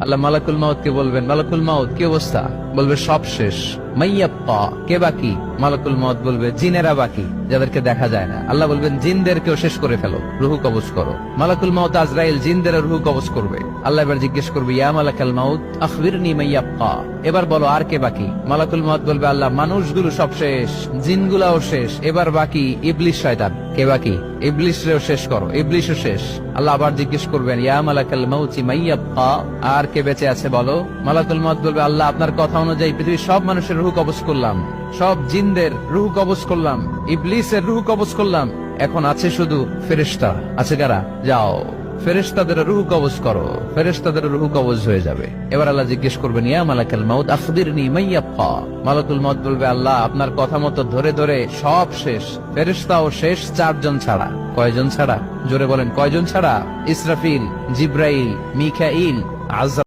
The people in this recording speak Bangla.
আল্লাহ মালাকুল মাউত কে বলবেন, মালাকুল মাউত কি অবস্থা? বলবে সব শেষ। মাইয়াপ্পা, কে বাকি? মালাকুল মাউত বলবে জিনেরা বাকি, যাদেরকে দেখা যায় না। আল্লাহ বলবেন জিনদেরকেও শেষ করে ফেলো, রুহু কবজ করো। মালাকুল মাউত আজরাইল জিনদের রুহু কবজ করবে। আল্লাহ এবার জিজ্ঞেস করবে, ইয়া মালাকাল মাউত আখবিরনি মাইয়াপ্পা, এবার বলো আর কে বাকি? মালাকুল মাউত বলবে, আল্লাহ মানুষগুলো সব শেষ, জিনগুলাও শেষ, এবার বাকি ইবলিশ শয়তান। কে বাকি? ইবলিশরেও শেষ করো, ইবলিশও শেষ। আল্লাহ আবার জিজ্ঞেস করবেন, ইয়া মালাকাল মাউতি মাইয়াব্বা, আর কে বেঁচে আছে বলো? মালাকুল মাউত বলবে, আল্লাহ আপনার কথা অনুযায়ী পৃথিবীর সব মানুষের রুহ কবজ করলাম, সব জিনদের রুহ কবজ করলাম, ইবলিসের রুহ কবজ করলাম, এখন আছে শুধু ফেরেশতা। আছে কারা? যাও ফেরেশতাদের রুহ কবজ করো। ফেরেশতাদের রুহ কবজ হয়ে যাবে। এবার আল্লাহ জিজ্ঞেস করবেন, ইয়া মালাকাল মাউত আখবিরনি মাইয়াব্বা। মালাকুল মাউত বলবে, আল্লাহ আপনার কথা মতো ধরে ধরে সব শেষ, ফেরেশতাও শেষ, 4 জন ছাড়া। কয়জন ছাড়া? জোরে বলেন, কয়জন ছাড়া? ইসরাফিল, জিব্রাইল, মিকাইল, আজরাইল।